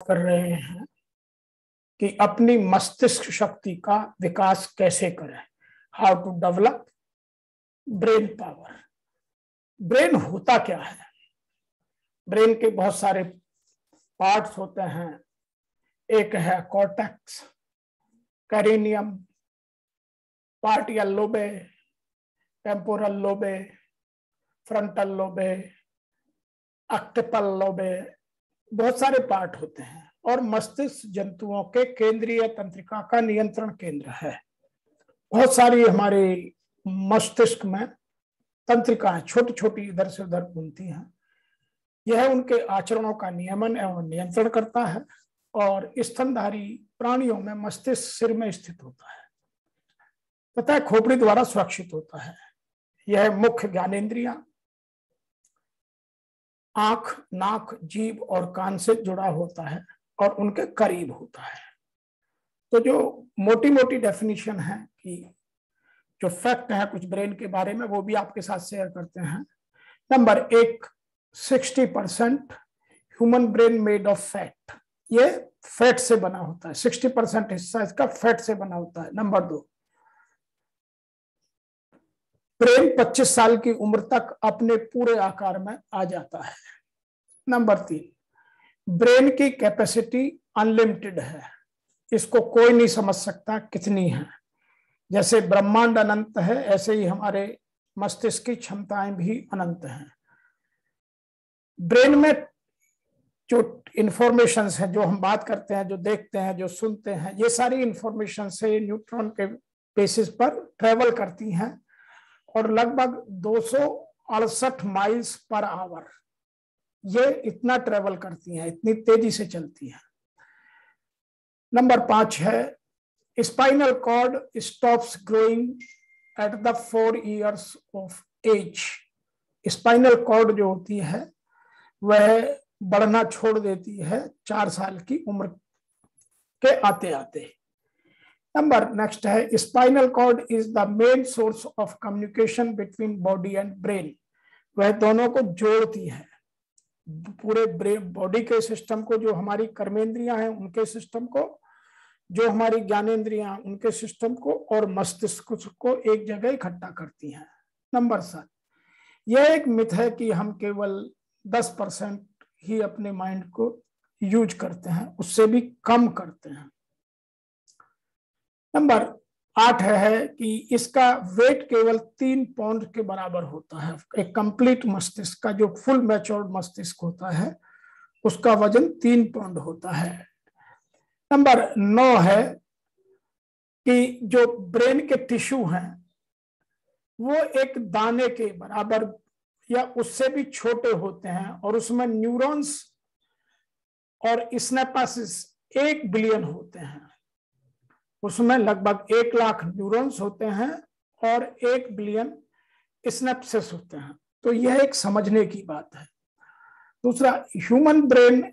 कर रहे हैं कि अपनी मस्तिष्क शक्ति का विकास कैसे करें, how to develop brain power. Brain होता क्या है? ब्रेन के बहुत सारे पार्ट्स होते हैं। एक है कॉर्टेक्स, कैरिनियम, पार्टियल लोबे, टेम्पोरल लोबे, फ्रंटल लोबे, ऑक्टिपल लोबे, बहुत सारे पार्ट होते हैं। और मस्तिष्क जंतुओं के केंद्रीय तंत्रिका का नियंत्रण केंद्र है। बहुत सारी हमारे मस्तिष्क में तंत्रिकाएं छोटी छोटी इधर से उधर घूमती हैं। यह उनके आचरणों का नियमन एवं नियंत्रण करता है। और स्तनधारी प्राणियों में मस्तिष्क सिर में स्थित होता है तथा खोपड़ी द्वारा सुरक्षित होता है। यह मुख्य ज्ञानेंद्रियां आंख, नाक, जीभ और कान से जुड़ा होता है और उनके करीब होता है। तो जो मोटी मोटी डेफिनेशन है कि जो फैक्ट है कुछ ब्रेन के बारे में, वो भी आपके साथ शेयर करते हैं। Number 1, 60% human brain made of fat. ये फैट से बना होता है, 60% हिस्सा इसका फैट से बना होता है। नंबर 2, ब्रेन 25 साल की उम्र तक अपने पूरे आकार में आ जाता है। नंबर 3, ब्रेन की कैपेसिटी अनलिमिटेड है, इसको कोई नहीं समझ सकता कितनी है। जैसे ब्रह्मांड अनंत है, ऐसे ही हमारे मस्तिष्क की क्षमताएं भी अनंत हैं। ब्रेन में जो इंफॉर्मेशन है, जो हम बात करते हैं, जो देखते हैं, जो सुनते हैं, ये सारी इंफॉर्मेशन से न्यूट्रॉन के बेसिस पर ट्रेवल करती हैं और लगभग 268 माइल्स पर आवर ये इतना ट्रेवल करती हैं, इतनी तेजी से चलती हैं। नंबर 5 है spinal cord stops growing at the 4 years of age. Spinal cord जो होती है वह बढ़ना छोड़ देती है 4 साल की उम्र के आते आते। नंबर नेक्स्ट है spinal cord is the main source of communication between body and brain. वह दोनों को जोड़ती है, पूरे ब्रेन बॉडी के सिस्टम को, जो हमारी कर्मेंद्रियां हैं उनके सिस्टम को, जो हमारी ज्ञानेंद्रियां उनके सिस्टम को, और मस्तिष्क को एक जगह इकट्ठा करती हैं। नंबर 7, यह एक मिथ है कि हम केवल 10% ही अपने माइंड को यूज करते हैं, उससे भी कम करते हैं। नंबर 8 है कि इसका वेट केवल 3 पाउंड के बराबर होता है। एक कंप्लीट मस्तिष्क का, जो फुल मैच्योर्ड मस्तिष्क होता है, उसका वजन 3 पाउंड होता है। नंबर 9 है कि जो ब्रेन के टिश्यू हैं वो एक दाने के बराबर या उससे भी छोटे होते हैं और उसमें न्यूरॉन्स और स्नैपासिस 1 बिलियन होते हैं। उसमें लगभग 1 लाख न्यूरॉन्स होते हैं और 1 बिलियन स्नैप्सिस होते हैं। तो यह एक समझने की बात है। दूसरा, ह्यूमन ब्रेन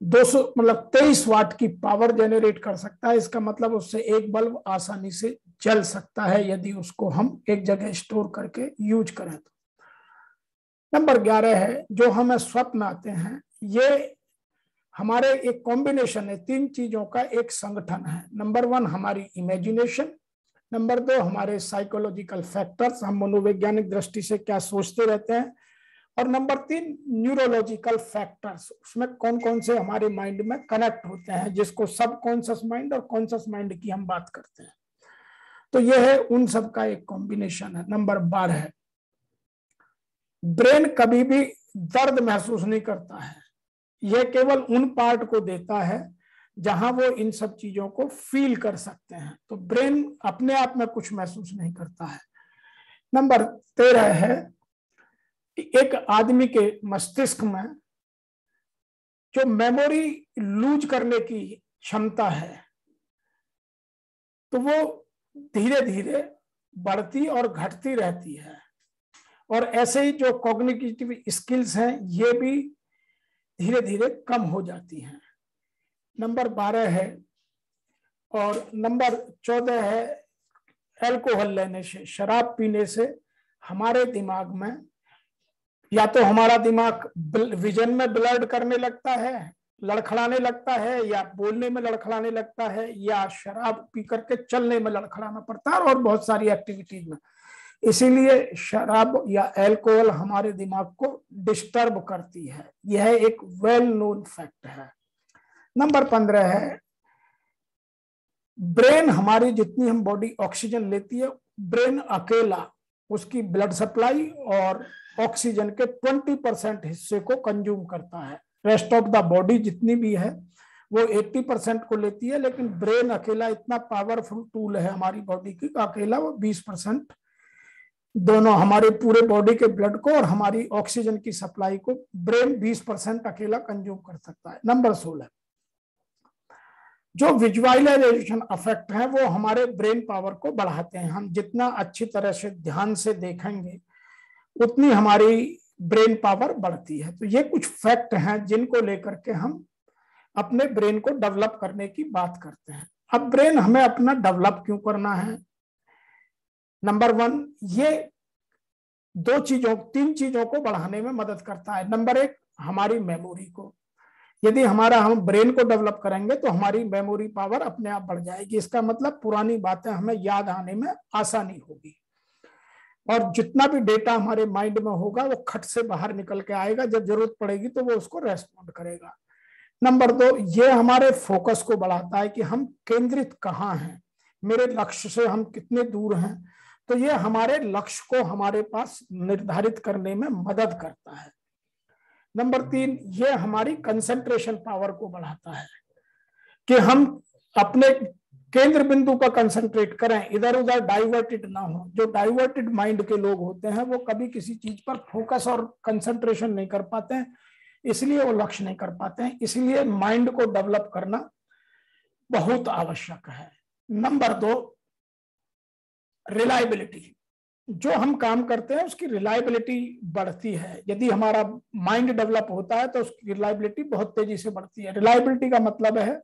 23 वाट की पावर जनरेट कर सकता है। इसका मतलब उससे एक बल्ब आसानी से जल सकता है यदि उसको हम एक जगह स्टोर करके यूज करें तो। नंबर 11 है जो हमें स्वप्न आते हैं, ये हमारे एक कॉम्बिनेशन है, 3 चीजों का एक संगठन है। नंबर 1 हमारी इमेजिनेशन, नंबर 2 हमारे साइकोलॉजिकल फैक्टर्स, हम मनोवैज्ञानिक दृष्टि से क्या सोचते रहते हैं, और नंबर 3 न्यूरोलॉजिकल फैक्टर्स, उसमें कौन कौन से हमारे माइंड में कनेक्ट होते हैं, जिसको सब कॉन्शियस माइंड और कॉन्शियस माइंड की हम बात करते हैं। तो यह है उन सब का एक कॉम्बिनेशन है। नंबर 12 है ब्रेन कभी भी दर्द महसूस नहीं करता है, यह केवल उन पार्ट को देता है जहां वो इन सब चीजों को फील कर सकते हैं। तो ब्रेन अपने आप में कुछ महसूस नहीं करता है। नंबर 13 है एक आदमी के मस्तिष्क में जो मेमोरी लूज करने की क्षमता है, तो वो धीरे धीरे बढ़ती और घटती रहती है। और ऐसे ही जो कॉग्निटिव स्किल्स हैं ये भी धीरे धीरे कम हो जाती हैं। नंबर 12 है। और नंबर 14 है अल्कोहल लेने से, शराब पीने से हमारे दिमाग में या तो हमारा दिमाग विजन में ब्लर्ड करने लगता है लड़खड़ाने लगता है, या बोलने में लड़खड़ाने लगता है, या शराब पी करके चलने में लड़खड़ाना पड़ता है, और बहुत सारी एक्टिविटीज में। इसीलिए शराब या अल्कोहल हमारे दिमाग को डिस्टर्ब करती है, यह एक वेल नोन फैक्ट है। नंबर 15 है ब्रेन। हमारी जितनी हम बॉडी ऑक्सीजन लेती है, ब्रेन अकेला उसकी ब्लड सप्लाई और ऑक्सीजन के 20% हिस्से को कंज्यूम करता है। रेस्ट ऑफ द बॉडी जितनी भी है वो 80% को लेती है, लेकिन ब्रेन अकेला इतना पावरफुल टूल है हमारी बॉडी की, अकेला वो 20%, दोनों हमारे पूरे बॉडी के ब्लड को और हमारी ऑक्सीजन की सप्लाई को ब्रेन 20% अकेला कंज्यूम कर सकता है। नंबर 16 जो विजुअलाइजेशन इफेक्ट है वो हमारे ब्रेन पावर को बढ़ाते हैं। हम जितना अच्छी तरह से ध्यान से देखेंगे उतनी हमारी ब्रेन पावर बढ़ती है। तो ये कुछ फैक्ट हैं जिनको लेकर के हम अपने ब्रेन को डेवलप करने की बात करते हैं। अब ब्रेन हमें अपना डेवलप क्यों करना है? नंबर 1, ये 3 चीजों को बढ़ाने में मदद करता है। नंबर 1, हमारी मेमोरी को। यदि हम ब्रेन को डेवलप करेंगे तो हमारी मेमोरी पावर अपने आप बढ़ जाएगी। इसका मतलब पुरानी बातें हमें याद आने में आसानी होगी, और जितना भी डेटा हमारे माइंड में होगा वो खट से बाहर निकल के आएगा, जब जरूरत पड़ेगी तो वो उसको रेस्पॉन्ड करेगा। नंबर 2, ये हमारे फोकस को बढ़ाता है कि हम केंद्रित कहाँ हैं, मेरे लक्ष्य से हम कितने दूर हैं। तो ये हमारे लक्ष्य को हमारे पास निर्धारित करने में मदद करता है। नंबर 3, ये हमारी कंसंट्रेशन पावर को बढ़ाता है कि हम अपने केंद्र बिंदु पर कंसंट्रेट करें, इधर उधर डाइवर्टेड ना हो। जो डाइवर्टेड माइंड के लोग होते हैं वो कभी किसी चीज पर फोकस और कंसंट्रेशन नहीं कर पाते हैं, इसलिए वो लक्ष्य नहीं कर पाते हैं। इसलिए माइंड को डेवलप करना बहुत आवश्यक है। Number 2, reliability. जो हम काम करते हैं उसकी रिलायबिलिटी बढ़ती है। यदि हमारा माइंड डेवलप होता है तो उसकी रिलायबिलिटी बहुत तेजी से बढ़ती है। रिलायबिलिटी का मतलब है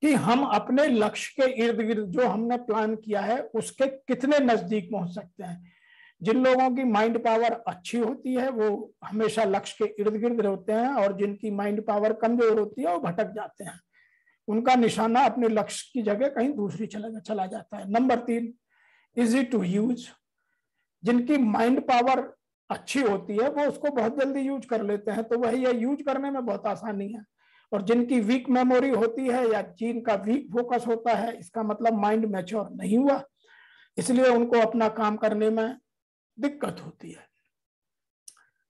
कि हम अपने लक्ष्य के इर्द गिर्द जो हमने प्लान किया है उसके कितने नजदीक पहुंच सकते हैं। जिन लोगों की माइंड पावर अच्छी होती है वो हमेशा लक्ष्य के इर्द गिर्द होते हैं, और जिनकी माइंड पावर कमजोर होती है वो भटक जाते हैं, उनका निशाना अपने लक्ष्य की जगह कहीं दूसरी चला जाता है। Number 3, easy to use. जिनकी माइंड पावर अच्छी होती है वो उसको बहुत जल्दी यूज कर लेते हैं, तो वही यूज करने में बहुत आसानी है। और जिनकी वीक मेमोरी होती है या जिनका वीक फोकस होता है, इसका मतलब माइंड मैच्योर नहीं हुआ, इसलिए उनको अपना काम करने में दिक्कत होती है।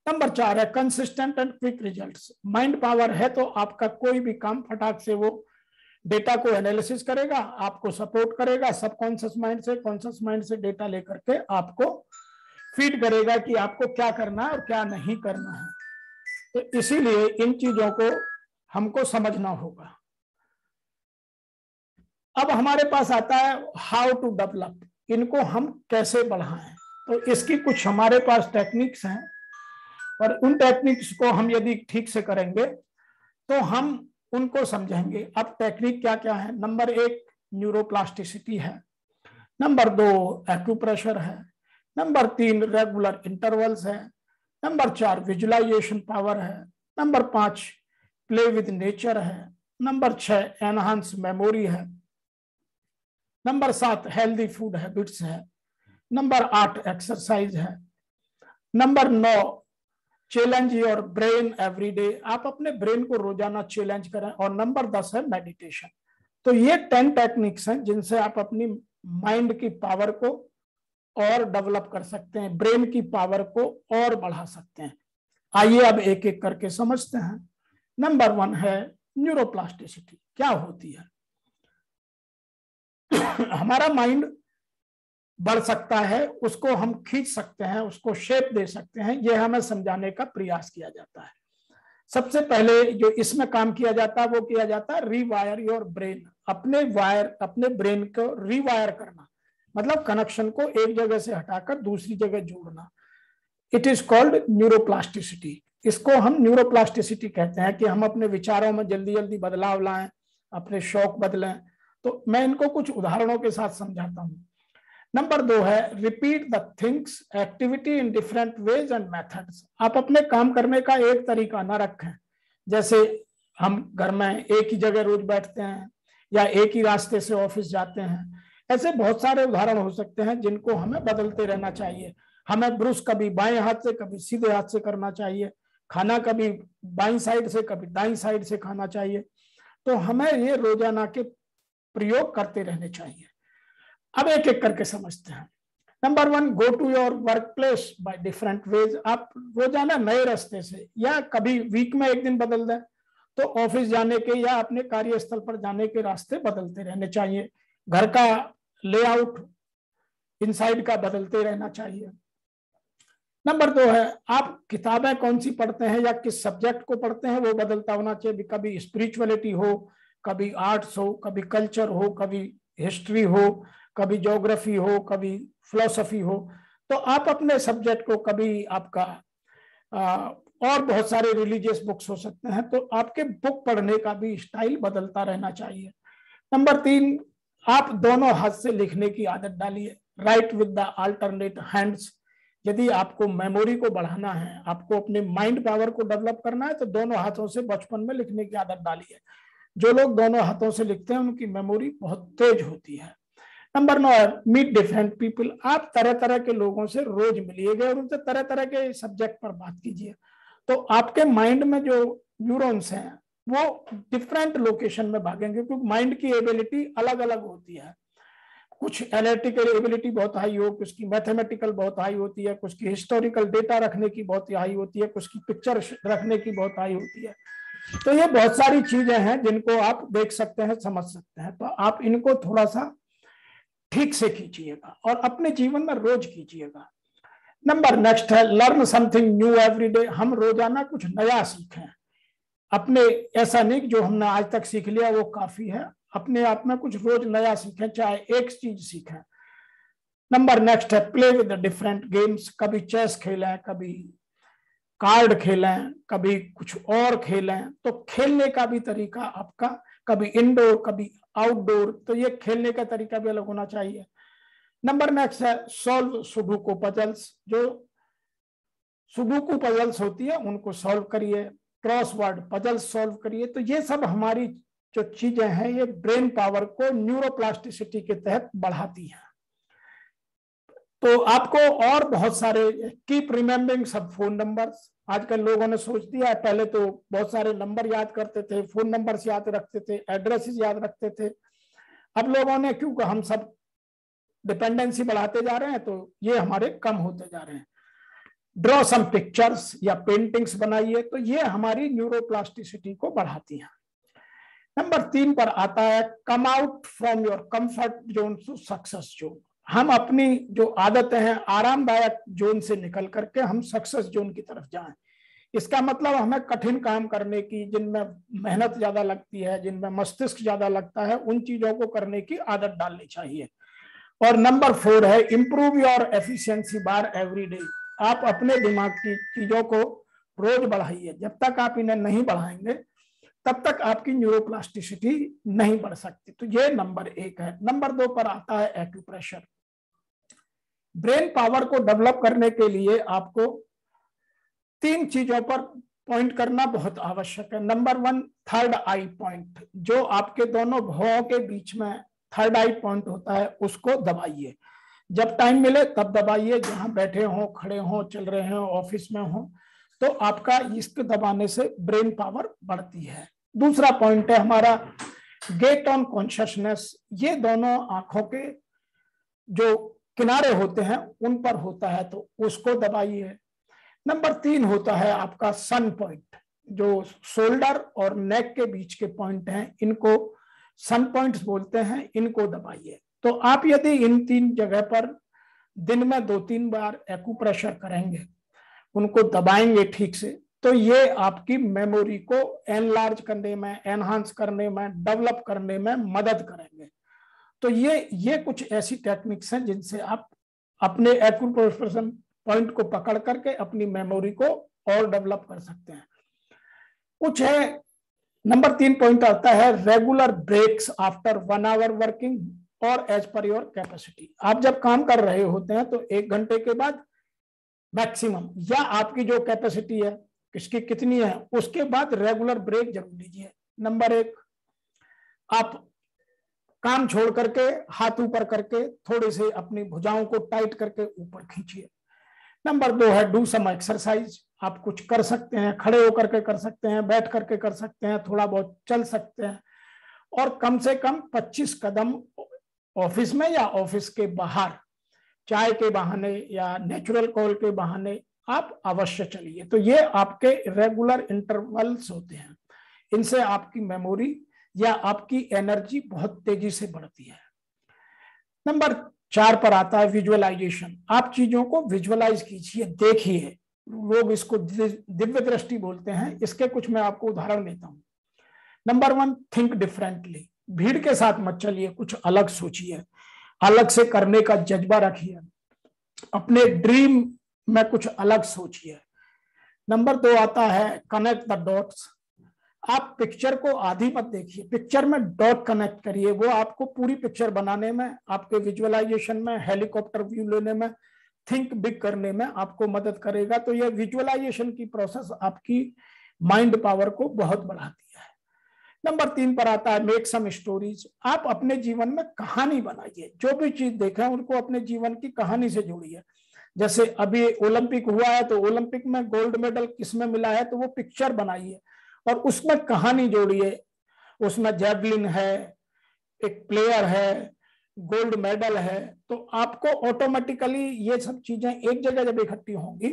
नंबर 4 है consistent and quick results. Mind power है तो आपका कोई भी काम फटाक से वो डेटा को एनालिसिस करेगा, आपको सपोर्ट करेगा, सबकॉन्शियस माइंड से कॉन्शियस माइंड से डेटा लेकर के आपको फीड करेगा कि आपको क्या करना है और क्या नहीं करना है। तो इसीलिए इन चीजों को हमको समझना होगा। अब हमारे पास आता है हाउ टू डेवलप, इनको हम कैसे बढ़ाएं। तो इसकी कुछ हमारे पास टेक्निक्स हैं, और उन टेक्निक्स को हम यदि ठीक से करेंगे तो हम उनको समझेंगे। अब टेक्निक क्या क्या है? नंबर 1 न्यूरोप्लास्टिसिटी है, नंबर 2 एक्यूप्रेशर है, नंबर 3 रेगुलर इंटरवल्स है, नंबर 4 विजुअलाइजेशन पावर है, नंबर 5 प्ले विद नेचर है, नंबर 6 एनहांस मेमोरी है, नंबर 7 हेल्दी फूड हैबिट्स है, नंबर 8 एक्सरसाइज है, number 9 challenge your brain everyday. आप अपने ब्रेन को रोजाना चैलेंज करें, और नंबर 10 है मेडिटेशन। तो ये 10 टेक्निक्स हैं जिनसे आप अपनी माइंड की पावर को और डेवलप कर सकते हैं, ब्रेन की पावर को और बढ़ा सकते हैं। आइए अब एक एक करके समझते हैं। नंबर 1 है न्यूरोप्लास्टिसिटी। क्या होती है? हमारा माइंड बढ़ सकता है, उसको हम खींच सकते हैं, उसको शेप दे सकते हैं, यह हमें समझाने का प्रयास किया जाता है। सबसे पहले जो इसमें काम किया जाता है वो किया जाता है रीवायर योर ब्रेन। अपने ब्रेन को रीवायर करना, मतलब कनेक्शन को एक जगह से हटाकर दूसरी जगह जोड़ना। It is called neuroplasticity. इसको हम न्यूरोप्लास्टिसिटी कहते हैं कि हम अपने विचारों में जल्दी जल्दी बदलाव लाएं, अपने शौक बदलें। तो मैं इनको कुछ उदाहरणों के साथ समझाता हूं। नंबर 2 है repeat the things activity in different ways and methods. आप अपने काम करने का एक तरीका ना रखें, जैसे हम घर में एक ही जगह रोज बैठते हैं या एक ही रास्ते से ऑफिस जाते हैं, ऐसे बहुत सारे उदाहरण हो सकते हैं जिनको हमें बदलते रहना चाहिए। हमें ब्रश कभी बाएं हाथ से कभी सीधे हाथ से करना चाहिए, खाना कभी बाईं साइड से कभी दाईं साइड से खाना चाहिए। तो हमें ये रोजाना के प्रयोग करते रहने चाहिए। अब एक एक करके समझते हैं। Number 1, go to your work place by different ways. आप रोजाना नए रास्ते से या कभी वीक में एक दिन बदल दें, तो ऑफिस जाने के या अपने कार्यस्थल पर जाने के रास्ते बदलते रहने चाहिए। घर का लेआउट इनसाइड का बदलते रहना चाहिए। नंबर 2 है, आप किताबें कौन सी पढ़ते हैं या किस सब्जेक्ट को पढ़ते हैं वो बदलता होना चाहिए। कभी स्पिरिचुअलिटी हो, कभी आर्ट्स हो, कभी कल्चर हो, कभी हिस्ट्री हो, कभी ज्योग्राफी हो, कभी फिलोसफी हो। तो आप अपने सब्जेक्ट को, कभी आपका और बहुत सारे रिलीजियस बुक्स हो सकते हैं, तो आपके बुक पढ़ने का भी स्टाइल बदलता रहना चाहिए। नंबर 3, आप दोनों हाथ से लिखने की आदत डालिए। Right with the alternate hands. यदि आपको मेमोरी को बढ़ाना है, आपको अपने माइंड पावर को डेवलप करना है, तो दोनों हाथों से बचपन में लिखने की आदत डालिए। जो लोग दोनों हाथों से लिखते हैं उनकी मेमोरी बहुत तेज होती है। Number 9, meet different people. आप तरह तरह के लोगों से रोज मिलिएगा और उनसे तरह तरह के सब्जेक्ट पर बात कीजिए। तो आपके माइंड में जो न्यूरॉन्स हैं वो डिफरेंट लोकेशन में भागेंगे, क्योंकि माइंड की एबिलिटी अलग अलग होती है। कुछ एनालिटिकल एबिलिटी बहुत हाई हो, कुछ की मैथमेटिकल बहुत हाई होती है, कुछ की हिस्टोरिकल डेटा रखने की बहुत हाई होती है, कुछ की पिक्चर रखने की बहुत हाई होती है। तो ये बहुत सारी चीजें हैं जिनको आप देख सकते हैं, समझ सकते हैं। तो आप इनको थोड़ा सा ठीक से कीजिएगा और अपने जीवन में रोज कीजिएगा। नंबर नेक्स्ट है, learn something new every day. हम रोजाना कुछ नया सीखें। अपने ऐसा नहीं कि जो हमने आज तक सीख लिया वो काफी है, अपने आप में कुछ रोज नया सीखें, चाहे एक चीज सीखें। नंबर नेक्स्ट है, प्ले विद डिफरेंट गेम्स। कभी चेस खेलें, कभी कार्ड खेलें, कभी कुछ और खेलें। तो खेलने का भी तरीका आपका कभी इंडोर कभी आउटडोर, तो ये खेलने का तरीका भी अलग होना चाहिए। नंबर नेक्स्ट है, सॉल्व सुडोकू पजल्स। जो सुडोकू पजल्स होती है उनको सॉल्व करिए, क्रॉसवर्ड पजल्स सॉल्व करिए। तो ये सब हमारी जो चीजें हैं ये ब्रेन पावर को न्यूरोप्लास्टिसिटी के तहत बढ़ाती हैं। तो आपको और बहुत सारे, कीप रिमेम्बरिंग सब फोन नंबर्स। आजकल लोगों ने सोच दिया है, पहले तो बहुत सारे नंबर याद करते थे, फोन नंबर्स याद रखते थे, एड्रेसेस याद रखते थे। अब लोगों ने, क्योंकि हम सब डिपेंडेंसी बढ़ाते जा रहे हैं, तो ये हमारे कम होते जा रहे हैं। ड्रॉ सम पिक्चर्स या पेंटिंग्स बनाइए, तो ये हमारी न्यूरोप्लास्टिसिटी को बढ़ाती हैं। नंबर 3 पर आता है, come out from your comfort zone to success zone. हम अपनी जो आदतें हैं आरामदायक जोन से निकल करके हम सक्सेस जोन की तरफ जाएं। इसका मतलब हमें कठिन काम करने की, जिनमें मेहनत ज्यादा लगती है, जिनमें मस्तिष्क ज्यादा लगता है, उन चीजों को करने की आदत डालनी चाहिए। और नंबर 4 है, improve your efficiency bar every day. आप अपने दिमाग की चीजों को रोज बढ़ाइए। जब तक आप इन्हें नहीं बढ़ाएंगे तब तक आपकी न्यूरोप्लास्टिसिटी नहीं बढ़ सकती। तो ये नंबर 1 है। नंबर 2 पर आता है एक्यूप्रेशर। ब्रेन पावर को डेवलप करने के लिए आपको 3 चीजों पर पॉइंट करना बहुत आवश्यक है। Number 1, third I point. जो आपके दोनों भौहों के बीच में थर्ड आई पॉइंट होता है उसको दबाइए। जब टाइम मिले तब दबाइए, जहां बैठे हो, खड़े हो, चल रहे हो, ऑफिस में हो, तो आपका इसको दबाने से ब्रेन पावर बढ़ती है। दूसरा पॉइंट है हमारा गेट ऑन कॉन्शियसनेस। ये दोनों आंखों के जो किनारे होते हैं उन पर होता है, तो उसको दबाइए। नंबर 3 होता है आपका सन पॉइंट। जो शोल्डर और नेक के बीच के पॉइंट हैं इनको सन पॉइंट्स बोलते हैं, इनको दबाइए। तो आप यदि इन 3 जगह पर दिन में 2-3 बार एक्यूप्रेशर करेंगे, उनको दबाएंगे ठीक से, तो ये आपकी मेमोरी को एनलार्ज करने में, एनहांस करने में, डेवलप करने में मदद करेंगे। तो ये कुछ ऐसी टेक्निक्स हैं जिनसे आप अपने एक्यूप्रेशर पॉइंट को पकड़ करके अपनी मेमोरी को और डेवलप कर सकते हैं। कुछ है, नंबर 3 पॉइंट आता है, regular breaks after 1 hour working और एज पर योर कैपेसिटी। आप जब काम कर रहे होते हैं तो 1 घंटे के बाद मैक्सिमम, या आपकी जो कैपेसिटी है किसकी कितनी है। उसके बाद रेगुलर ब्रेक जरूर लीजिए। नंबर 1, आप काम छोड़ करके हाथ ऊपर करके थोड़े से अपनी भुजाओं को टाइट करके ऊपर खींचिए। नंबर 2 है डू सम एक्सरसाइज। आप कुछ कर सकते हैं, खड़े होकर के कर सकते हैं, बैठ करके कर सकते हैं, थोड़ा बहुत चल सकते हैं, और कम से कम 25 कदम ऑफिस में या ऑफिस के बाहर चाय के बहाने या नेचुरल कॉल के बहाने आप अवश्य चलिए। तो ये आपके रेगुलर इंटरवल्स होते हैं, इनसे आपकी मेमोरी या आपकी एनर्जी बहुत तेजी से बढ़ती है। नंबर 4 पर आता है विजुअलाइजेशन। आप चीजों को विजुअलाइज कीजिए, देखिए। लोग इसको दिव्य दृष्टि बोलते हैं। इसके कुछ मैं आपको उदाहरण देता हूं। Number 1, think differently. भीड़ के साथ मत चलिए, कुछ अलग सोचिए, अलग से करने का जज्बा रखिए, अपने ड्रीम में कुछ अलग सोचिए। नंबर 2 आता है कनेक्ट द डॉट्स। आप पिक्चर को आधी मत देखिए, पिक्चर में डॉट कनेक्ट करिए। वो आपको पूरी पिक्चर बनाने में, आपके विजुअलाइजेशन में, हेलीकॉप्टर व्यू लेने में, थिंक बिग करने में आपको मदद करेगा। तो ये विजुअलाइजेशन की प्रोसेस आपकी माइंड पावर को बहुत बढ़ाती है। नंबर 3 पर आता है मेक सम स्टोरीज। आप अपने जीवन में कहानी बनाइए। जो भी चीज देखें उनको अपने जीवन की कहानी से जोड़िए। जैसे अभी ओलंपिक हुआ है तो ओलंपिक में गोल्ड मेडल किसमें मिला है, तो वो पिक्चर बनाइए और उसमें कहानी जोड़िए। उसमें जैवलिन है, एक प्लेयर है, गोल्ड मेडल है, तो आपको ऑटोमेटिकली ये सब चीजें एक जगह जब इकट्ठी होंगी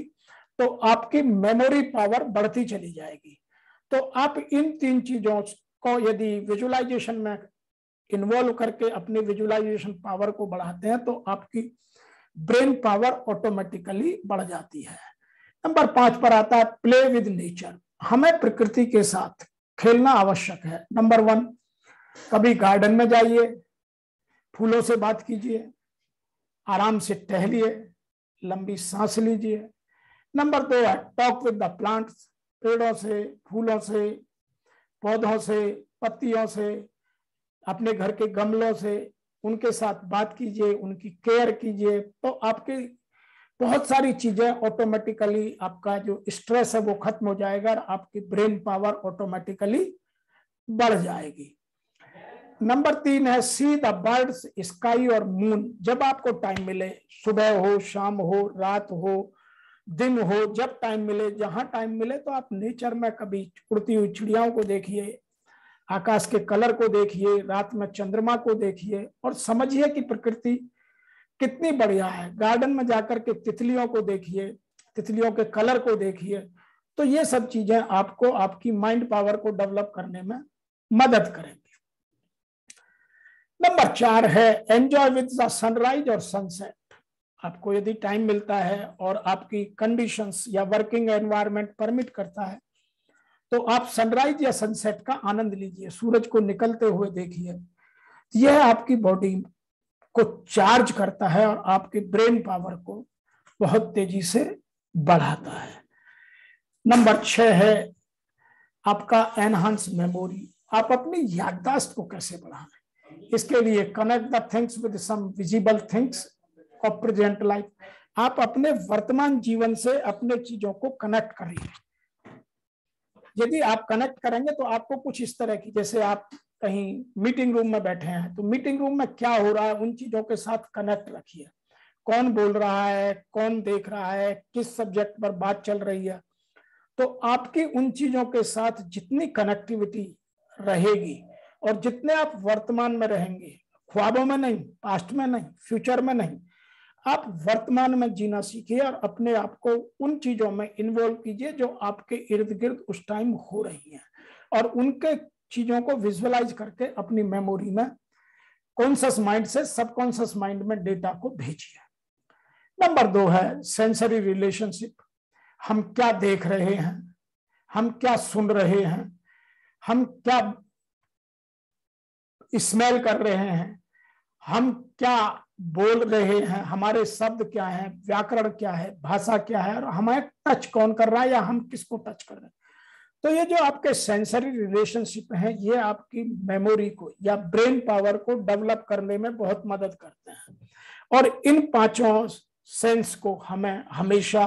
तो आपकी मेमोरी पावर बढ़ती चली जाएगी। तो आप इन 3 चीजों को यदि विजुअलाइजेशन में इन्वॉल्व करके अपनी विजुअलाइजेशन पावर को बढ़ाते हैं तो आपकी ब्रेन पावर ऑटोमेटिकली बढ़ जाती है। नंबर 5 पर आता है प्ले विद नेचर। हमें प्रकृति के साथ खेलना आवश्यक है। नंबर 1, कभी गार्डन में जाइए, फूलों से बात कीजिए, आराम से टहलिए, लंबी सांस लीजिए। नंबर 2 है टॉक विद द प्लांट्स। पेड़ों से, फूलों से, पौधों से, पत्तियों से, अपने घर के गमलों से, उनके साथ बात कीजिए, उनकी केयर कीजिए। तो आपकी बहुत सारी चीजें ऑटोमेटिकली, आपका जो स्ट्रेस है वो खत्म हो जाएगा और आपकी ब्रेन पावर ऑटोमेटिकली बढ़ जाएगी। नंबर 3 है सी द बर्ड्स, स्काई और मून। जब आपको टाइम मिले, सुबह हो, शाम हो, रात हो, दिन हो, जब टाइम मिले, जहां टाइम मिले, तो आप नेचर में कभी उड़ती हुई चिड़ियाओं को देखिए, आकाश के कलर को देखिए, रात में चंद्रमा को देखिए और समझिए कि प्रकृति कितनी बढ़िया है। गार्डन में जाकर के तितलियों को देखिए, तितलियों के कलर को देखिए। तो ये सब चीजें आपको आपकी माइंड पावर को डेवलप करने में मदद करेंगे। नंबर 4 है एंजॉय विद द सनराइज और सनसेट। आपको यदि टाइम मिलता है और आपकी कंडीशंस या वर्किंग एनवायरनमेंट परमिट करता है तो आप सनराइज या सनसेट का आनंद लीजिए, सूरज को निकलते हुए देखिए। यह आपकी बॉडी को चार्ज करता है और आपके ब्रेन पावर को बहुत तेजी से बढ़ाता है। नंबर 6 है आपका एनहांस मेमोरी। आप अपनी याददाश्त को कैसे बढ़ाएं, इसके लिए connect the things with some visible things of present life. आप अपने वर्तमान जीवन से अपने चीजों को कनेक्ट करिए। यदि आप कनेक्ट करेंगे तो आपको कुछ इस तरह की, जैसे आप कहीं मीटिंग रूम में बैठे हैं तो मीटिंग रूम में क्या हो रहा है उन चीजों के साथ कनेक्ट रखिए। कौन बोल रहा है, कौन देख रहा है, किस सब्जेक्ट पर बात चल रही है, तो आपकी उन चीजों के साथ जितनी कनेक्टिविटी रहेगी और जितने आप वर्तमान में रहेंगे, ख्वाबों में नहीं, पास्ट में नहीं, फ्यूचर में नहीं, आप वर्तमान में जीना सीखिए और अपने आप को उन चीजों में इन्वॉल्व कीजिए जो आपके इर्द गिर्द उस टाइम हो रही हैं और उनके चीजों को विजुअलाइज करके अपनी मेमोरी में कॉन्शियस माइंड से सबकॉन्शियस माइंड में डेटा को भेजिए। नंबर 2 है सेंसरी रिलेशनशिप। हम क्या देख रहे हैं, हम क्या सुन रहे हैं, हम क्या स्मेल कर रहे हैं, हम क्या बोल रहे हैं, हमारे शब्द क्या हैं, व्याकरण क्या है, भाषा क्या है, और हमें टच कौन कर रहा है या हम किसको टच कर रहे हैं। तो ये जो आपके सेंसरी रिलेशनशिप हैं ये आपकी मेमोरी को या ब्रेन पावर को डेवलप करने में बहुत मदद करते हैं और इन 5 सेंस को हमें हमेशा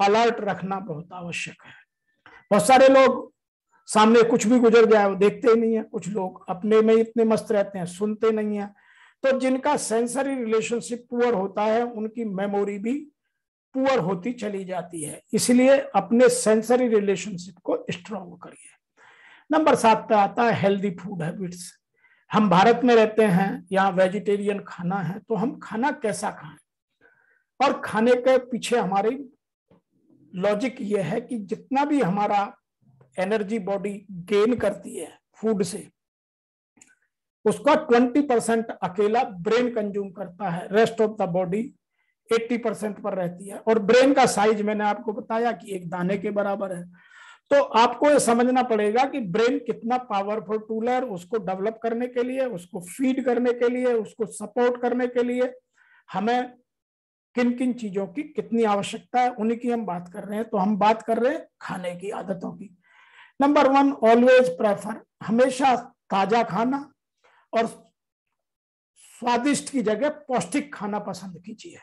अलर्ट रखना बहुत आवश्यक है। बहुत सारे लोग सामने कुछ भी गुजर जाए वो देखते ही नहीं है, कुछ लोग अपने में इतने मस्त रहते हैं, सुनते नहीं है। तो जिनका सेंसरी रिलेशनशिप पुअर होता है उनकी मेमोरी भी पुअर होती चली जाती है। इसलिए अपने सेंसरी रिलेशनशिप को स्ट्रॉन्ग करिए। नंबर 7 पे आता है हेल्दी फूड हैबिट्स। हम भारत में रहते हैं, यहाँ वेजिटेरियन खाना है, तो हम खाना कैसा खाएं, और खाने के पीछे हमारी लॉजिक ये है कि जितना भी हमारा एनर्जी बॉडी गेन करती है फूड से, उसका 20% अकेला ब्रेन कंज्यूम करता है, रेस्ट ऑफ द बॉडी 80% पर रहती है। और ब्रेन का साइज मैंने आपको बताया कि एक दाने के बराबर है। तो आपको ये समझना पड़ेगा कि ब्रेन कितना पावरफुल टूल है, उसको डेवलप करने के लिए, उसको फीड करने के लिए, उसको सपोर्ट करने के लिए हमें किन किन चीजों की कितनी आवश्यकता है, उन्हीं की हम बात कर रहे हैं। तो हम बात कर रहे हैं खाने की आदतों की। नंबर 1, ऑलवेज प्रेफर, हमेशा ताजा खाना और स्वादिष्ट की जगह पौष्टिक खाना पसंद कीजिए।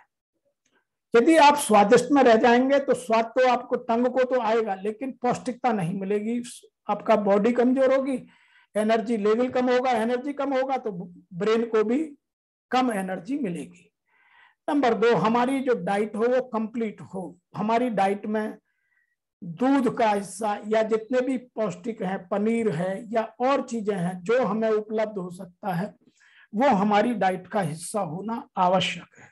यदि आप स्वादिष्ट में रह जाएंगे तो स्वाद तो आपको टंग को तो आएगा, लेकिन पौष्टिकता नहीं मिलेगी, आपका बॉडी कमजोर होगी, एनर्जी लेवल कम होगा, एनर्जी कम होगा तो ब्रेन को भी कम एनर्जी मिलेगी। नंबर 2, हमारी जो डाइट हो वो कंप्लीट हो। हमारी डाइट में दूध का हिस्सा या जितने भी पौष्टिक हैं, पनीर है या और चीजें हैं जो हमें उपलब्ध हो सकता है, वो हमारी डाइट का हिस्सा होना आवश्यक है।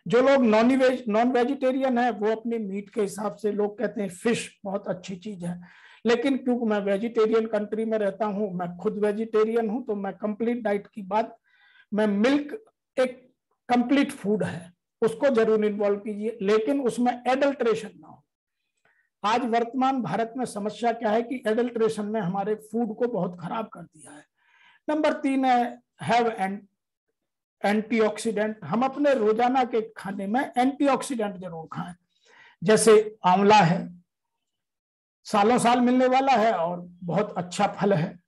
जो लोग नॉन वेजिटेरियन है वो अपने मीट के हिसाब से, लोग कहते हैं फिश बहुत अच्छी चीज है, लेकिन क्योंकि मैं वेजिटेरियन कंट्री में रहता हूं, मैं खुद वेजिटेरियन हूं, तो मैं कंप्लीट डाइट की बात, मैं मिल्क एक कंप्लीट फूड है, उसको जरूर इन्वॉल्व कीजिए, लेकिन उसमें एडल्ट्रेशन ना हो। आज वर्तमान भारत में समस्या क्या है कि एडल्ट्रेशन में हमारे फूड को बहुत खराब कर दिया है। नंबर 3 है हैव एंटीऑक्सीडेंट। हम अपने रोजाना के खाने में एंटीऑक्सीडेंट जरूर खाएं। जैसे आंवला है, सालों साल मिलने वाला है और बहुत अच्छा फल है,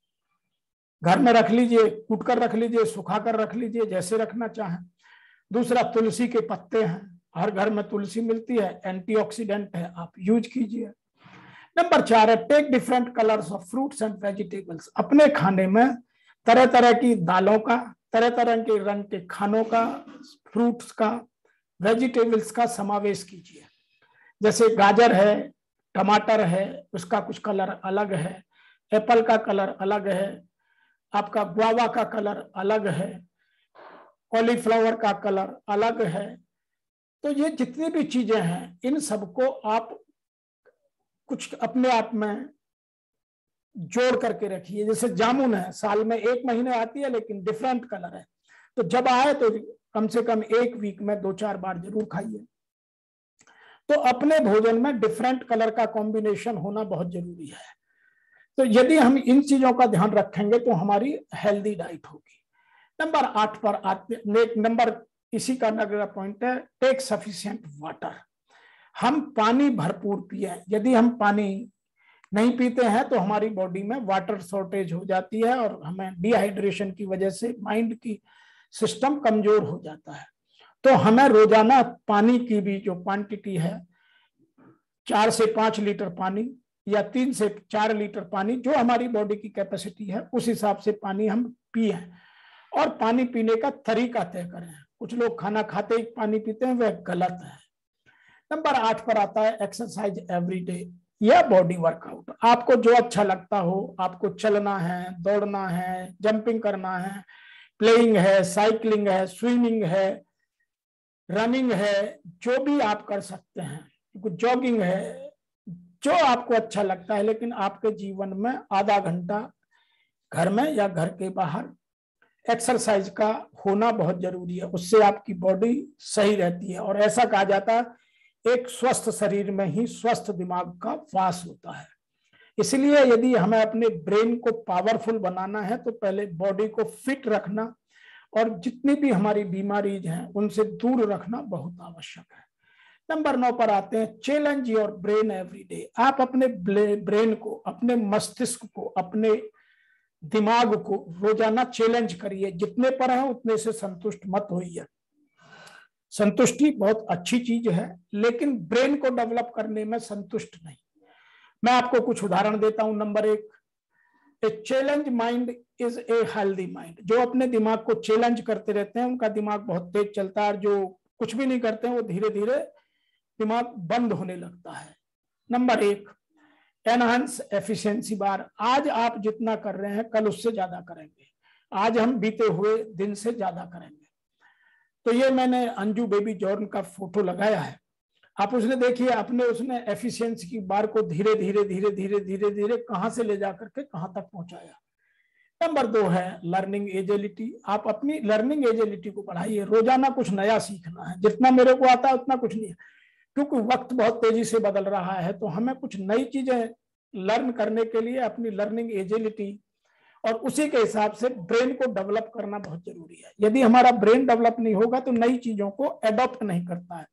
घर में रख लीजिए, कूट कर रख लीजिए, सुखा कर रख लीजिए, जैसे रखना चाहें। दूसरा, तुलसी के पत्ते हैं, हर घर में तुलसी मिलती है, एंटीऑक्सीडेंट है, आप यूज कीजिए। नंबर 4 है take different colours of fruits and vegetables. अपने खाने में तरह तरह की दालों का, तरह तरह के रंग के खानों का, फ्रूट्स का, वेजिटेबल्स का समावेश कीजिए। जैसे गाजर है, टमाटर है, उसका कुछ कलर अलग है, एप्पल का कलर अलग है, आपका गुआवा का कलर अलग है, कॉलीफ्लावर का कलर अलग है। तो ये जितनी भी चीजें हैं, इन सबको आप कुछ अपने आप में जोड़ करके रखिए। जैसे जामुन है, साल में 1 महीने आती है लेकिन डिफरेंट कलर है, तो जब आए तो कम से कम 1 वीक में 2-4 बार जरूर खाइए। तो अपने भोजन में डिफरेंट कलर का कॉम्बिनेशन होना बहुत जरूरी है। तो यदि हम इन चीजों का ध्यान रखेंगे तो हमारी हेल्दी डाइट होगी। नंबर 8 पर आते, नंबर इसी का अगला पॉइंट है टेक सफिशिएंट वाटर। हम पानी भरपूर पिए। यदि हम पानी नहीं पीते हैं तो हमारी बॉडी में वाटर शॉर्टेज हो जाती है और हमें डिहाइड्रेशन की वजह से माइंड की सिस्टम कमजोर हो जाता है। तो हमें रोजाना पानी की भी जो क्वांटिटी है, 4 से 5 लीटर पानी या 3 से 4 लीटर पानी, जो हमारी बॉडी की कैपेसिटी है उस हिसाब से पानी हम पिए, और पानी पीने का तरीका तय करें। कुछ लोग खाना खाते ही पानी पीते हैं, वह गलत है। नंबर 8 पर आता है एक्सरसाइज एवरी डे या बॉडी वर्कआउट। आपको जो अच्छा लगता हो, आपको चलना है, दौड़ना है, जंपिंग करना है, प्लेइंग है, साइकिलिंग है, स्विमिंग है, रनिंग है, जो भी आप कर सकते हैं, जॉगिंग है, जो आपको अच्छा लगता है, लेकिन आपके जीवन में आधा घंटा घर में या घर के बाहर एक्सरसाइज का होना बहुत जरूरी है। उससे आपकी बॉडी सही रहती है, और ऐसा कहा जाता है एक स्वस्थ शरीर में ही स्वस्थ दिमाग का वास होता है। इसलिए यदि हमें अपने ब्रेन को पावरफुल बनाना है तो पहले बॉडी को फिट रखना और जितनी भी हमारी बीमारीज हैं उनसे दूर रखना बहुत आवश्यक है। नंबर 9 पर आते हैं challenge your brain every day. आप अपने ब्रेन को, अपने मस्तिष्क को, अपने दिमाग को रोजाना चैलेंज करिए। जितने पर है उतने से संतुष्ट मत होइए। संतुष्टि बहुत अच्छी चीज है, लेकिन ब्रेन को डेवलप करने में संतुष्ट नहीं। मैं आपको कुछ उदाहरण देता हूं। Number 1, a challenge mind is a healthy mind. जो अपने दिमाग को चैलेंज करते रहते हैं उनका दिमाग बहुत तेज चलता है, और जो कुछ भी नहीं करते हैं वो धीरे धीरे दिमाग बंद होने लगता है। नंबर 1, एनहांस एफिशिएंसी बार। आज आप जितना कर रहे हैं कल उससे ज्यादा करेंगे, आज हम बीते हुए दिन से ज्यादा करेंगे। तो ये मैंने अंजू बेबी जॉर्न का फोटो लगाया है, आप उसने देखिए, अपने उसने एफिशिएंसी की बार को धीरे धीरे धीरे धीरे धीरे धीरे कहां से ले जाकर के कहां तक पहुंचाया। नंबर 2 है लर्निंग एजिलिटी। आप अपनी लर्निंग एजिलिटी को बढ़ाइए, रोजाना कुछ नया सीखना है। जितना मेरे को आता है उतना कुछ नहीं है, क्योंकि वक्त बहुत तेजी से बदल रहा है, तो हमें कुछ नई चीजें लर्न करने के लिए अपनी लर्निंग एजिलिटी और उसी के हिसाब से ब्रेन को डेवलप करना बहुत जरूरी है। यदि हमारा ब्रेन डेवलप नहीं होगा तो नई चीजों को एडॉप्ट नहीं करता है।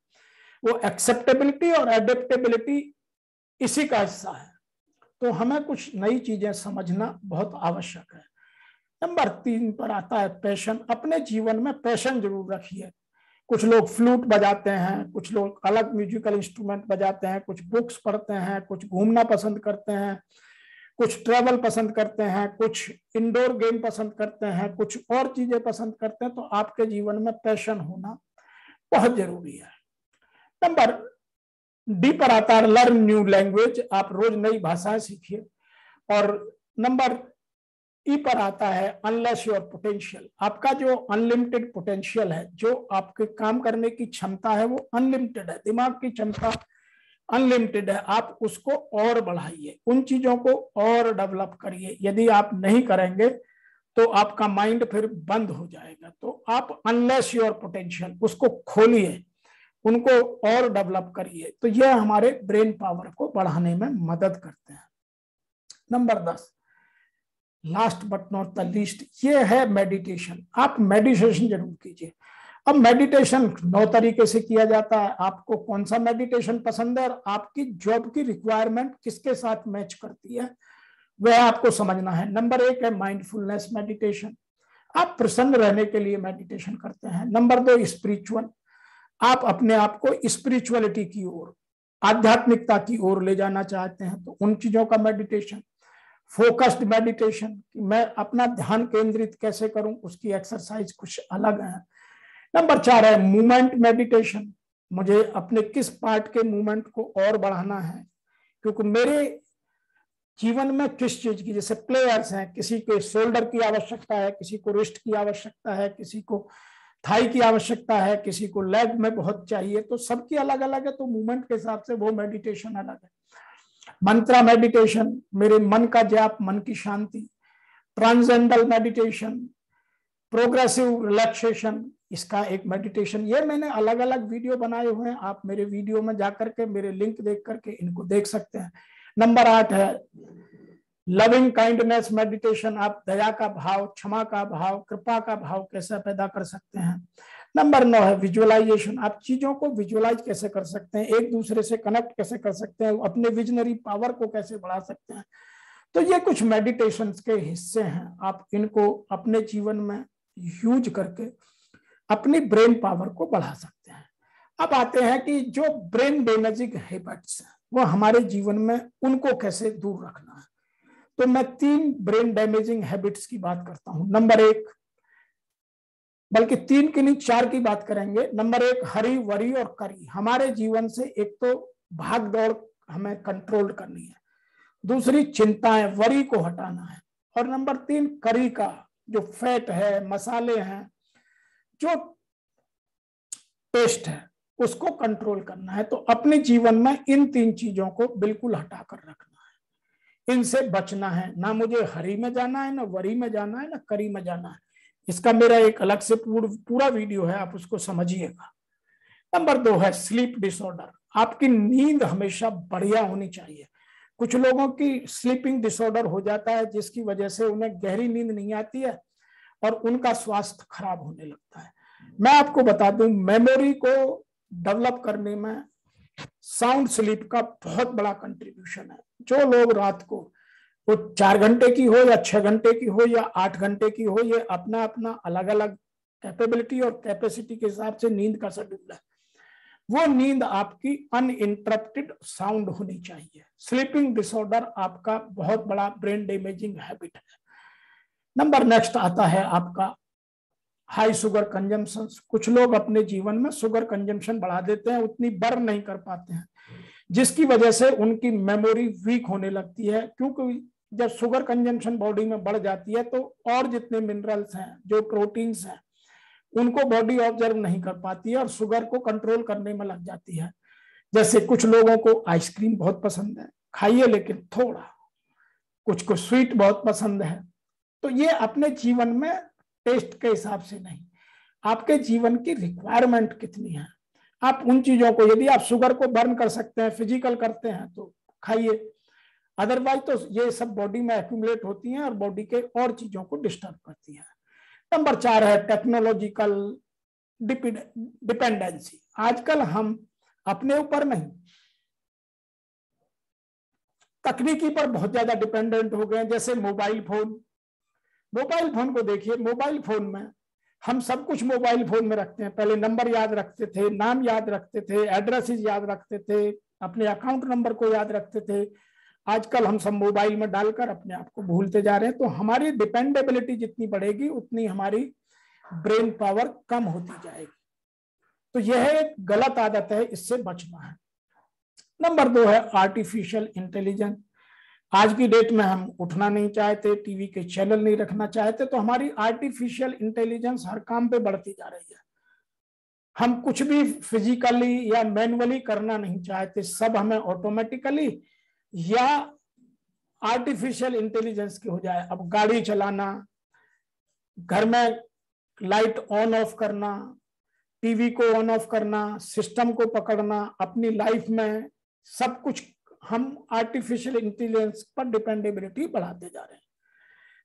वो एक्सेप्टेबिलिटी और एडेप्टेबिलिटी इसी का हिस्सा है। तो हमें कुछ नई चीजें समझना बहुत आवश्यक है। नंबर 3 पर आता है पैशन। अपने जीवन में पैशन जरूर रखिए। कुछ लोग फ्लूट बजाते हैं, कुछ लोग अलग म्यूजिकल इंस्ट्रूमेंट बजाते हैं, कुछ बुक्स पढ़ते हैं, कुछ घूमना पसंद करते हैं, कुछ ट्रैवल पसंद करते हैं, कुछ इंडोर गेम पसंद करते हैं, कुछ और चीजें पसंद करते हैं। तो आपके जीवन में पैशन होना बहुत जरूरी है। नंबर डी पर आता है लर्न न्यू लैंग्वेज। आप रोज नई भाषाएं सीखिए। और नंबर ई पर आता है अनलेस योर पोटेंशियल। आपका जो अनलिमिटेड पोटेंशियल है, जो आपके काम करने की क्षमता है वो अनलिमिटेड है, दिमाग की क्षमता अनलिमिटेड है। आप उसको और बढ़ाइए, उन चीजों को और डेवलप करिए। यदि आप नहीं करेंगे तो आपका माइंड फिर बंद हो जाएगा। तो आप अनलेस योर पोटेंशियल उसको खोलिए, उनको और डेवलप करिए। तो यह हमारे ब्रेन पावर को बढ़ाने में मदद करते हैं। Number 10, last but not the least, ये है मेडिटेशन। आप मेडिटेशन जरूर कीजिए। अब मेडिटेशन 9 तरीके से किया जाता है। आपको कौन सा मेडिटेशन पसंद है और आपकी जॉब की रिक्वायरमेंट किसके साथ मैच करती है, वह आपको समझना है। नंबर 1 है माइंडफुलनेस मेडिटेशन। आप प्रसन्न रहने के लिए मेडिटेशन करते हैं। Number 2 spiritual. आप अपने आप को स्पिरिचुअलिटी की ओर, आध्यात्मिकता की ओर ले जाना चाहते हैं तो उन चीजों का मेडिटेशन। फोकस्ड मेडिटेशन, कि मैं अपना ध्यान केंद्रित कैसे करूं, उसकी एक्सरसाइज कुछ अलग है। नंबर 4 है मूवमेंट मेडिटेशन। मुझे अपने किस पार्ट के मूवमेंट को और बढ़ाना है, क्योंकि मेरे जीवन में किस चीज की, जैसे प्लेयर्स हैं, किसी के शोल्डर की आवश्यकता है, किसी को रिस्ट की आवश्यकता है, किसी को थाई की आवश्यकता है, किसी को लेग में बहुत चाहिए, तो सबकी अलग अलग है। तो मूवमेंट के हिसाब से वो मेडिटेशन अलग है। मंत्रा मेडिटेशन, मेरे मन का जाप, मन की शांति। ट्रांसेंडल मेडिटेशन, प्रोग्रेसिव रिलैक्सेशन, इसका एक मेडिटेशन। ये मैंने अलग अलग वीडियो बनाए हुए हैं, आप मेरे वीडियो में जाकर के मेरे लिंक देख करके इनको देख सकते हैं। नंबर 8 है लविंग काइंडनेस मेडिटेशन। आप दया का भाव, क्षमा का भाव, कृपा का भाव कैसे पैदा कर सकते हैं। नंबर 9 है विजुअलाइजेशन। आप चीजों को विजुअलाइज कैसे कर सकते हैं, एक दूसरे से कनेक्ट कैसे कर सकते हैं, अपने विजनरी पावर को कैसे बढ़ा सकते हैं। तो ये कुछ मेडिटेशन के हिस्से हैं। आप इनको अपने जीवन में यूज करके अपनी ब्रेन पावर को बढ़ा सकते हैं। अब आते हैं कि जो ब्रेन डैमेजिंग हैबिट्स हैं वो हमारे जीवन में, उनको कैसे दूर रखना है। तो मैं 3 ब्रेन डैमेजिंग हैबिट्स की बात करता हूं। नंबर 1, बल्कि 3 की नहीं 4 की बात करेंगे। नंबर 1 हरी, वरी और करी। हमारे जीवन से एक तो भाग दौड़ हमें कंट्रोल करनी है, दूसरी चिंताएं, वरी को हटाना है, और नंबर 3 करी का जो फैट है, मसाले हैं, जो टेस्ट है, उसको कंट्रोल करना है। तो अपने जीवन में इन 3 चीजों को बिल्कुल हटा कर रखना है, इनसे बचना है। ना मुझे हरी में जाना है, ना वरी में जाना है, ना करी में जाना है। इसका मेरा एक अलग से पूरा वीडियो है, आप उसको समझिएगा। नंबर 2 है स्लीप डिसऑर्डर। आपकी नींद हमेशा बढ़िया होनी चाहिए। कुछ लोगों की स्लीपिंग डिसऑर्डर हो जाता है, जिसकी वजह से उन्हें गहरी नींद नहीं आती है और उनका स्वास्थ्य खराब होने लगता है। मैं आपको बता दूं, मेमोरी को डेवलप करने में साउंड स्लीप का बहुत बड़ा कंट्रीब्यूशन है। जो लोग रात को, वो 4 घंटे की हो या 6 घंटे की हो या 8 घंटे की हो, ये अपना अपना अलग अलग कैपेबिलिटी और कैपेसिटी के हिसाब से नींद का शेड्यूल है। वो नींद आपकी अनइंटरप्टेड साउंड होनी चाहिए। स्लीपिंग डिसऑर्डर आपका बहुत बड़ा ब्रेन डैमेजिंग हैबिट है। नंबर नेक्स्ट आता है आपका हाई शुगर कंजम्पशन। कुछ लोग अपने जीवन में शुगर कंजम्पशन बढ़ा देते हैं, उतनी बर्न नहीं कर पाते हैं, जिसकी वजह से उनकी मेमोरी वीक होने लगती है। क्योंकि जब शुगर कंजम्पशन बॉडी में बढ़ जाती है तो और जितने मिनरल्स हैं, जो प्रोटीन्स हैं, उनको बॉडी ऑब्जर्व नहीं कर पाती है और शुगर को कंट्रोल करने में लग जाती है। जैसे कुछ लोगों को आइसक्रीम बहुत पसंद है, खाइए लेकिन थोड़ा, कुछ को स्वीट बहुत पसंद है। तो ये अपने जीवन में टेस्ट के हिसाब से नहीं, आपके जीवन की रिक्वायरमेंट कितनी है, आप उन चीजों को, यदि आप शुगर को बर्न कर सकते हैं, फिजिकल करते हैं तो खाइए, अदरवाइज तो ये सब बॉडी में एक्यूमुलेट होती हैं और बॉडी के और चीजों को डिस्टर्ब करती हैं। नंबर 4 है टेक्नोलॉजिकल डिपेंडेंसी। आजकल हम अपने ऊपर नहीं, तकनीकी पर बहुत ज्यादा डिपेंडेंट हो गए। जैसे मोबाइल फोन को देखिए, मोबाइल फोन में हम सब कुछ मोबाइल फोन में रखते हैं। पहले नंबर याद रखते थे, नाम याद रखते थे, एड्रेसेस याद रखते थे, अपने अकाउंट नंबर को याद रखते थे। आजकल हम सब मोबाइल में डालकर अपने आप को भूलते जा रहे हैं। तो हमारी डिपेंडेबिलिटी जितनी बढ़ेगी उतनी हमारी ब्रेन पावर कम होती जाएगी। तो यह एक गलत आदत है, इससे बचना है। नंबर 2 है आर्टिफिशियल इंटेलिजेंस। आज की डेट में हम उठना नहीं चाहते, टीवी के चैनल नहीं रखना चाहते, तो हमारी आर्टिफिशियल इंटेलिजेंस हर काम पे बढ़ती जा रही है। हम कुछ भी फिजिकली या मैनुअली करना नहीं चाहते, सब हमें ऑटोमेटिकली या आर्टिफिशियल इंटेलिजेंस की हो जाए। अब गाड़ी चलाना, घर में लाइट ऑन ऑफ करना, टीवी को ऑन ऑफ करना, सिस्टम को पकड़ना, अपनी लाइफ में सब कुछ हम आर्टिफिशियल इंटेलिजेंस पर डिपेंडेबिलिटी बढ़ाते जा रहे हैं।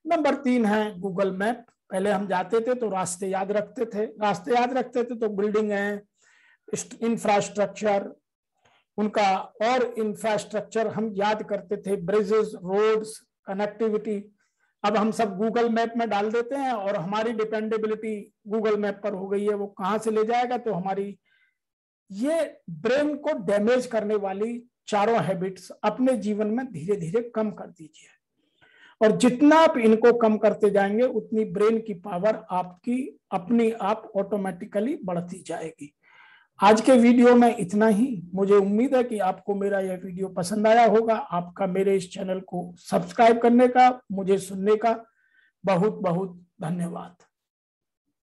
नंबर 3 है गूगल मैप। पहले हम जाते थे तो रास्ते याद रखते थे, तो बिल्डिंग है, इंफ्रास्ट्रक्चर, उनका और इंफ्रास्ट्रक्चर हम याद करते थे, ब्रिजेस, रोड्स, कनेक्टिविटी। अब हम सब गूगल मैप में डाल देते हैं और हमारी डिपेंडेबिलिटी गूगल मैप पर हो गई है। वो कहाँ से ले जाएगा, तो हमारी ये ब्रेन को डैमेज करने वाली चारों हैबिट्स अपने जीवन में धीरे धीरे कम कर दीजिए। और जितना आप इनको कम करते जाएंगे उतनी ब्रेन की पावर आपकी अपनी आप ऑटोमेटिकली बढ़ती जाएगी। आज के वीडियो में इतना ही। मुझे उम्मीद है कि आपको मेरा यह वीडियो पसंद आया होगा। आपका मेरे इस चैनल को सब्सक्राइब करने का, मुझे सुनने का बहुत बहुत धन्यवाद।